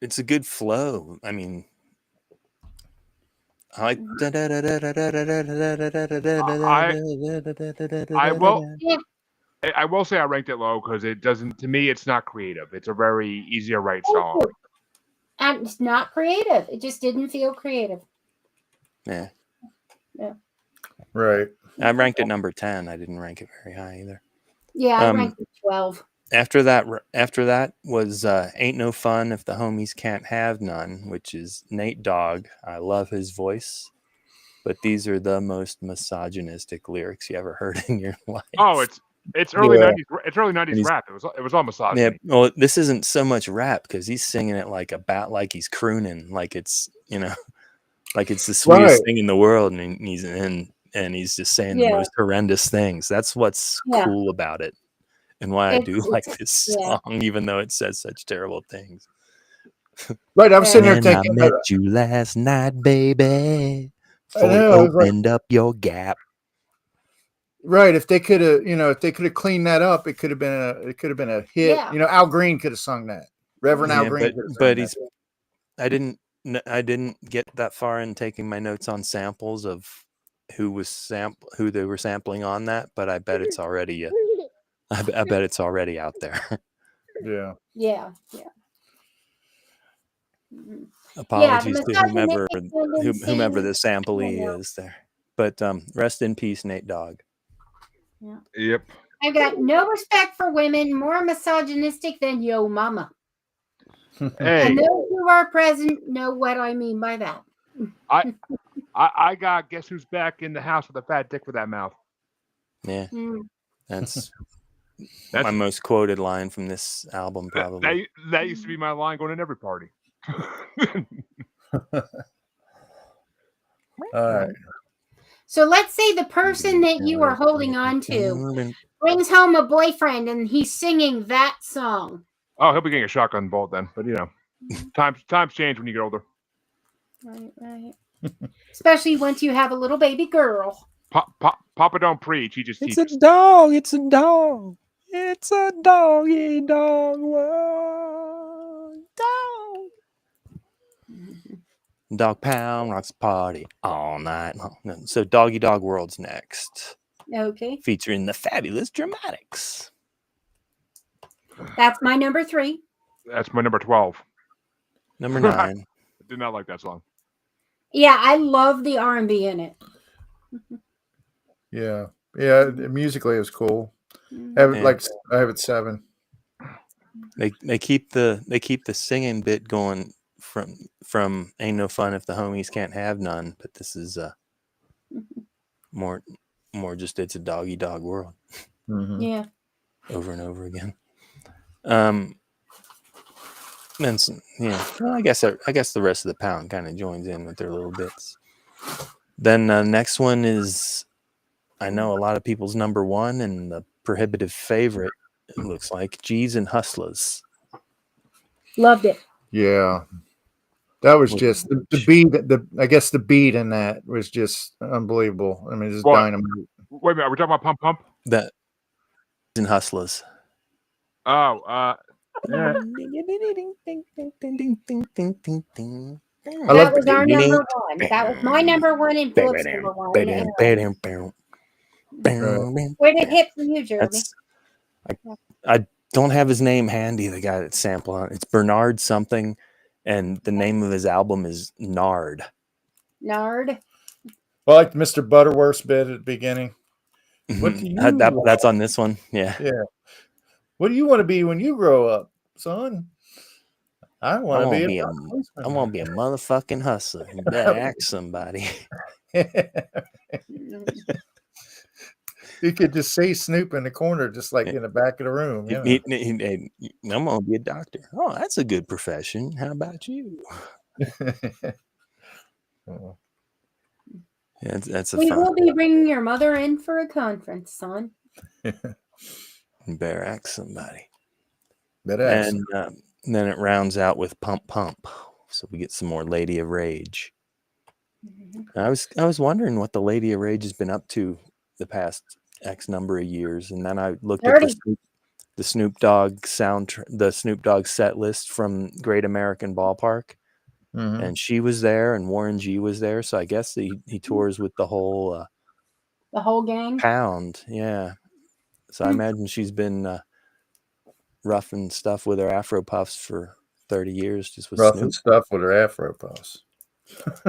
It's a good flow. I mean, I like. I will say I ranked it low because it doesn't. To me, it's not creative. It's a very easy to write song. And it's not creative. It just didn't feel creative. Yeah. Yeah. Right. I ranked it number 10. I didn't rank it very high either. Yeah, I ranked it 12. After that was Ain't No Fun If the Homies Can't Have None, which is Nate Dogg. I love his voice, but these are the most misogynistic lyrics you ever heard in your life. Oh, it's early 90s. It's early 90s rap. It was all misogyny. Yeah, well, this isn't so much rap because he's singing it like he's crooning, like it's like it's the sweetest thing in the world, and he's just saying the most horrendous things. That's what's cool about it, and why I do like this song, even though it says such terrible things. Right, I'm sitting here thinking. I met you last night, baby. I know, Opened up your gap. Right, if they could have cleaned that up, it could have been a hit. Yeah. Al Green could have sung that. Reverend Al Green. But I didn't get that far in taking my notes on samples of who they were sampling on that, but I bet it's already I bet it's already out there. Yeah. Yeah. Apologies to whomever the samplee is there. But rest in peace, Nate Dogg. Yeah. Yep. I've got no respect for women, more misogynistic than yo mama. Hey, And those who are present know what I mean by that. I got guess who's back in the house with a fat dick with that mouth. Yeah. That's my most quoted line from this album, probably. That used to be my line going in every party. All right. So let's say the person that you are holding on to brings home a boyfriend and he's singing that song. Oh, he'll be getting a shotgun bolt then. But times change when you get older. Right. Especially once you have a little baby girl. Papa don't preach. He just teaches. It's a dog. It's a dog. It's a doggy dog world. Dog. Dog pound rocks party all night long. So Doggy Dog World's next. Okay. Featuring the fabulous Dramatics. That's my number 3. That's my number 12. Number 9. I did not like that song. Yeah, I love the R&B in it. Yeah. Musically, it was cool. I have it 7. They keep the singing bit going from Ain't No Fun If the Homies Can't Have None, but this is more just It's a Doggy Dog World. Mm-hmm. Yeah. Over and over again. Yeah. Well, I guess the rest of the pound kind of joins in with their little bits. Then next one is, I know a lot of people's number one and the prohibitive favorite. It looks like G's and Hustlers. Loved it. Yeah. That was just the beat. I guess the beat in that was just unbelievable. I mean, it's dynamite. Wait a minute, are we talking about Pump Pump? That and Hustlers. Oh, Yeah. That was our number one. That was my number one and Philip's number one. Where did it hit for you, Jeremy? I don't have his name handy, the guy that's sampling. It's Bernard something, and the name of his album is Nard. Nard. Well, like Mr. Butterworth's bit at the beginning. What do you that's on this one. Yeah. Yeah. What do you want to be when you grow up, son? I want to be a motherfucking hustler. You better ask somebody. You could just see Snoop in the corner, just like in the back of the room. You know? I'm gonna be a doctor. Oh, that's a good profession. How about you? Yeah, that's a we fun. will be bringing your mother in for a conference, son. Better ask somebody. And then it rounds out with Pump Pump, so we get some more Lady of Rage. I was wondering what the Lady of Rage has been up to the past X number of years, and then I looked at the Snoop Dogg the Snoop Dogg set list from Great American Ballpark, and she was there, and Warren G was there, so I guess he tours with the whole gang. Pound, yeah. So I imagine she's been roughing stuff with her Afro Puffs for 30 years, just with roughing Snoop. Stuff with her Afro Puffs.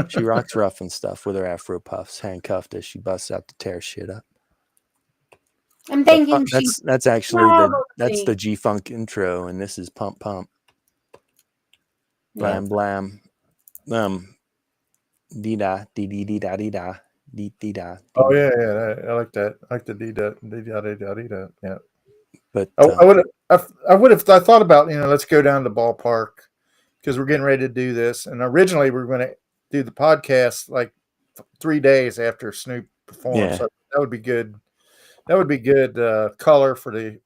She rocks roughing stuff with her Afro Puffs, handcuffed as she busts out to tear shit up. I'm thinking that's actually that's the G-Funk intro, and this is Pump Pump. Blam blam. Dee da dee dee dee da dee da dee dee da. Oh yeah, I like that. I like the dee da dee da dee da dee da. Yeah. But I would have thought about, let's go down to the ballpark because we're getting ready to do this. And originally we were going to do the podcast like 3 days after Snoop performed. Yeah. So that would be good. That would be good color for the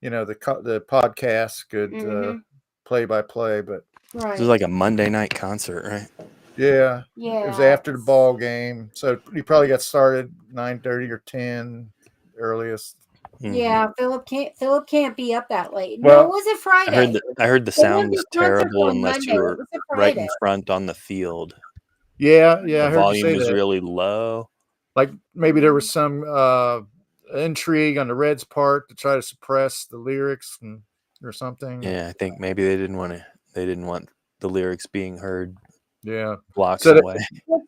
podcast. Good play by play. But right. This is like a Monday night concert, right? Yeah. Yeah. It was after the ball game, so you probably got started 9:30 or 10 earliest. Yeah, Philip can't be up that late. Well, no, it was a Friday. I heard the sound was terrible unless you were right in front on the field. Yeah, I the heard volume you say was that. really low. Like maybe there was some intrigue on the Reds' part to try to suppress the lyrics or something. Yeah, I think maybe they didn't want the lyrics being heard. Yeah, blocks away.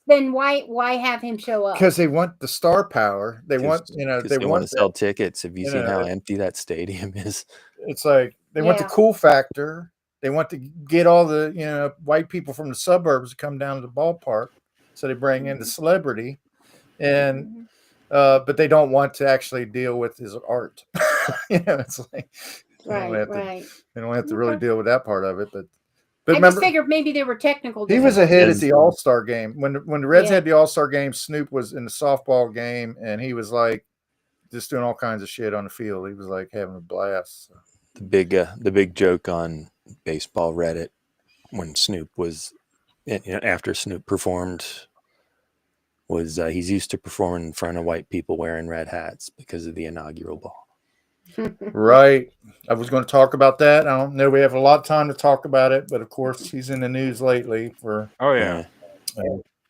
Then why have him show up? Because they want the star power. They want they want to sell tickets. Have you seen how empty that stadium is? It's like they want the cool factor. They want to get all the white people from the suburbs to come down to the ballpark, so they bring in the celebrity, and but they don't want to actually deal with his art. It's like right. They don't have to really deal with that part of it, but I remember, just figured maybe they were technical. He was ahead at the All-Star game. When the Reds had the All-Star game, Snoop was in the softball game, and he was like just doing all kinds of shit on the field. He was like having a blast. So. The big joke on baseball Reddit when Snoop was after Snoop performed was he's used to performing in front of white people wearing red hats because of the inaugural ball. Right. I was going to talk about that. I don't know. We have a lot of time to talk about it, but of course he's in the news lately for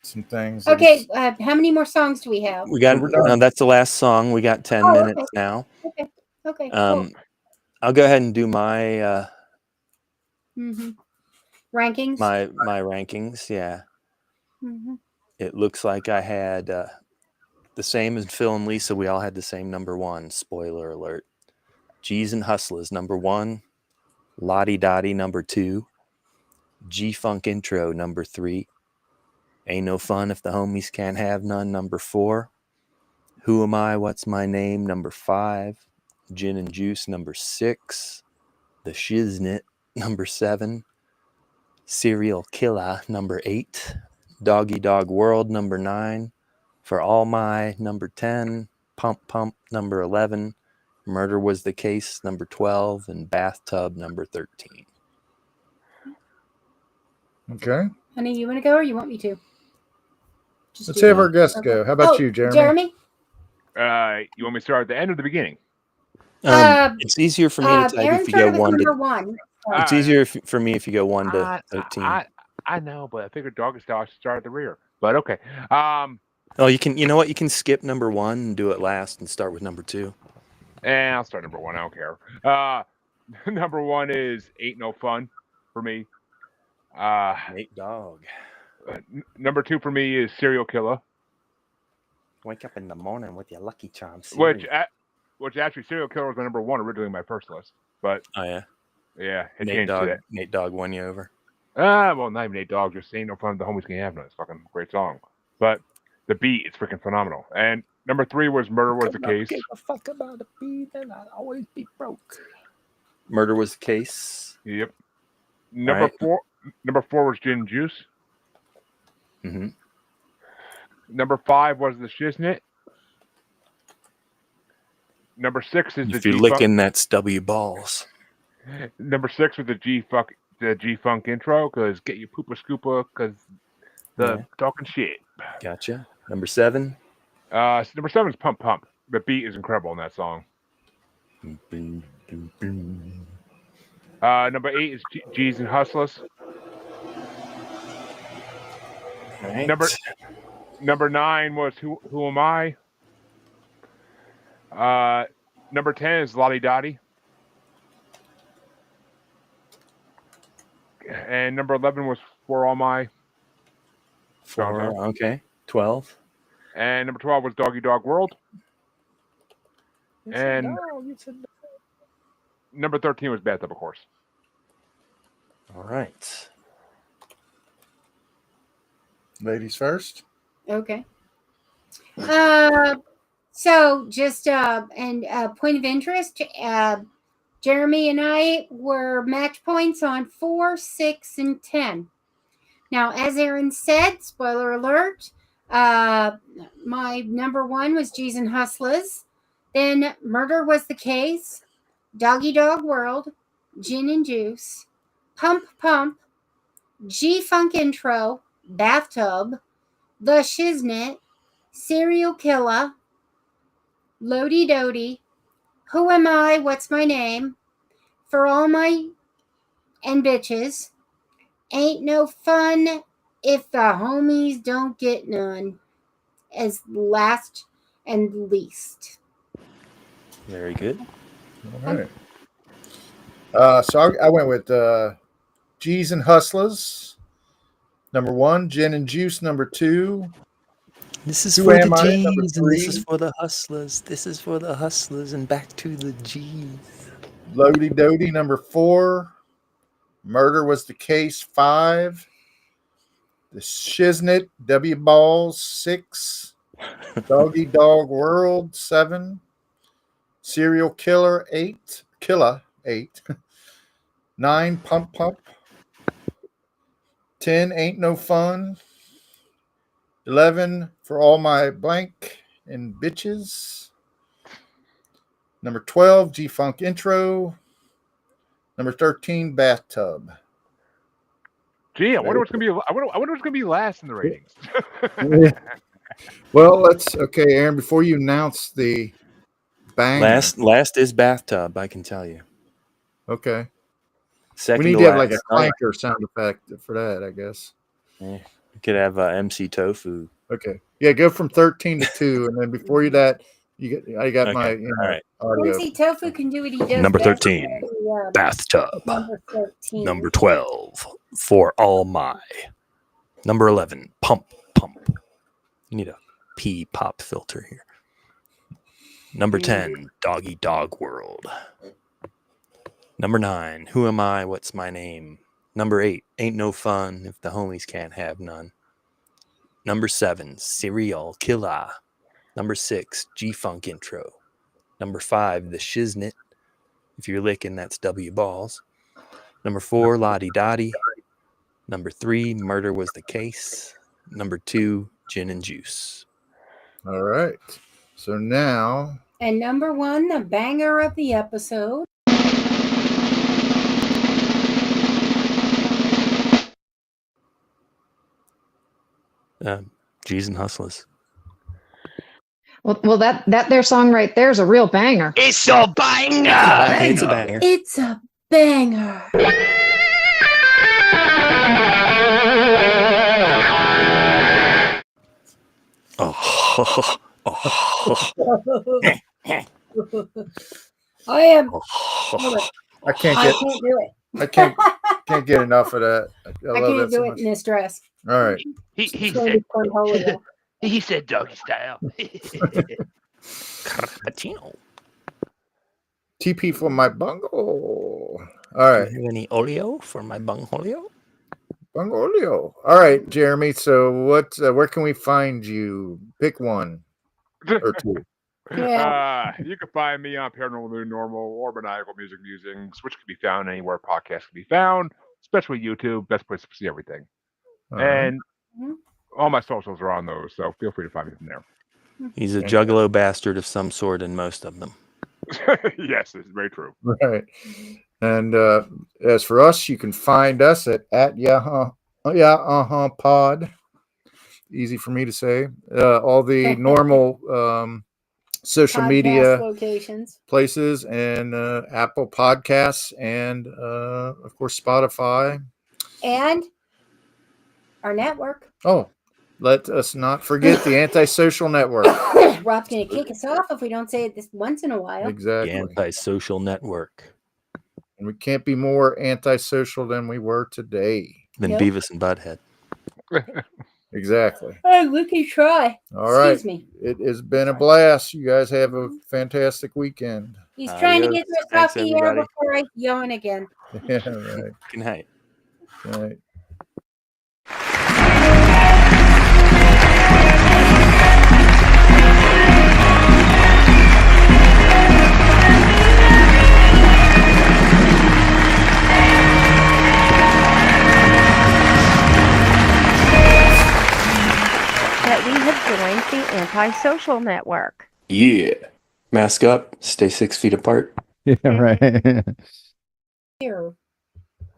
some things. Okay. How many more songs do we have? We got that's the last song. We got 10 minutes now. Okay. Cool. I'll go ahead and do my rankings. My rankings. Yeah. It looks like I had the same as Phil and Lisa. We all had the same number one. Spoiler alert. G's and Hustlers, number 1. Lottie Dottie, number 2. G-Funk Intro, number 3. Ain't No Fun If the Homies Can't Have None, number 4. Who Am I, What's My Name, number 5. Gin and Juice, number 6. The Shiznit, number 7. Serial Killer, number 8. Doggy Dog World, number 9. For All My, number 10. Pump Pump, number 11. Murder Was the Case, number 12. And Bathtub, number 13. Okay. Honey, you want to go or you want me to? Let's have our guests go. How about you, Jeremy? Jeremy? You want me to start at the end or the beginning? It's easier for me to type Aaron if you go started with 1 number to... 1. It's easier for me if you go 1 to 13. I know, but I figured Doggy Style should start at the rear. But okay. Oh, you can. You know what? You can skip number 1 and do it last, and start with number 2. And I'll start number 1. I don't care. Number 1 is Ain't No Fun for me. Nate Dogg. Number 2 for me is Serial Killer. Wake up in the morning with your Lucky Charms. Which actually, Serial Killer was my number 1 originally in my first list. But oh yeah, it changed to that. Nate Dogg won you over. Well, not even Nate Dogg. Just Ain't No Fun. The Homies Can Have None. It's fucking great song. But the beat is freaking phenomenal. And number 3 was Murder Was the Case. Give a fuck about the beat, and I'll always be broke. Murder Was the Case. Yep. Number 4 was Gin and Juice. Mm-hmm. Number 5 was the Shiznit. Number 6 is if you're licking, that's W balls. Number 6 was the G-Funk intro, because get your poopa scoopa, because the talking shit. Gotcha. Number 7? Number 7 is Pump Pump. The beat is incredible in that song. Number 8 is G's and Hustlers. Right. Number 9 was Who Am I? Number 10 is Lottie Dottie. And number 11 was For All My. Okay. 12. And number 12 was Doggy Dog World. Number 13 was Bathtub, of course. All right. Ladies first. Okay. So just point of interest, Jeremy and I were match points on 4, 6, and 10. Now, as Aaron said, spoiler alert, my number 1 was G's and Hustlers. Then Murder Was the Case, Doggy Dog World, Gin and Juice, Pump Pump, G-Funk Intro, Bathtub, The Shiznit, Serial Killer, Lodi Dodi, Who Am I? What's My Name? For All My and Bitches, Ain't No Fun If the Homies Don't Get None, as last and least. Very good. All right. So I went with G's and Hustlers. Number 1, Gin and Juice. Number 2. This is for the G's and this is for the Hustlers. This is for the Hustlers and back to the G's. Lodi Dodi. Number 4. Murder Was the Case. 5. The Shiznit. W Balls. 6. Doggy Dog World. 7. Serial Killer. 8. 9. Pump Pump. 10. Ain't No Fun. 11. For All My Blank and Bitches. Number 12. G-Funk Intro. Number 13. Bathtub. Gee, I wonder what's gonna be. I wonder what's gonna be last in the ratings. Well, okay, Aaron. Before you announce the bang, last is Bathtub. I can tell you. Okay. Second, we need to have like a clanker sound effect for that, I guess. Yeah. You could have MC Tofu. Okay. Yeah, go from 13 to 2, and then before you that, I got my all right. audio. MC Tofu can do what he does. Number 13, Bathtub. Number 13. Number 12, For All My. Number 11, Pump Pump. You need a pee pop filter here. Number 10, Doggy Dog World. Number 9, Who Am I? What's My Name? Number 8, Ain't No Fun If the Homies Can't Have None. Number 7, Serial Killer. Number 6, G-Funk Intro. Number 5, The Shiznit. If you're licking, that's W Balls. Number 4, Lottie Dottie. Number 3, Murder Was the Case. Number 2, Gin and Juice. All right. So now. And number 1, the banger of the episode. G's and Hustlers. Well, that their song right there is a real banger. It's a banger. It's a banger. It's a banger. Oh. I am. I can't do it. I can't get enough of that. I I love can't that so do it much. in this dress. All right. He said doggy style. Cappuccino. TP for my bungo. All right. Do you have any oleo for my bungholio? Bungolio. All right, Jeremy. So what? Where can we find you? Pick one or two. You can find me on Paranormal New Normal or Maniacal Music Musings, which can be found anywhere podcasts can be found, especially YouTube. Best place to see everything. And all my socials are on those, so feel free to find me from there. He's a juggalo bastard of some sort in most of them. Yes, it's very true. Right. And as for us, you can find us at pod. Easy for me to say. All the normal social Podcast media locations, places, and Apple Podcasts, and of course Spotify, and our network. Oh, let us not forget the Antisocial Network. Rob's gonna kick us off if we don't say it this once in a while. Exactly. The Antisocial Network. And we can't be more antisocial than we were today. Than Beavis and Butthead. Exactly. Oh, we can try. All right. Excuse me. It has been a blast. You guys have a fantastic weekend. He's trying to get us off the air everybody. before I yawn again. Yeah, right. Good night. Right. That we have joined the Antisocial Network. Yeah. Mask up. Stay 6 feet apart. Yeah, right. Here.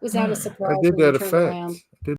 Was that a surprise? I did when you that turned effect. around?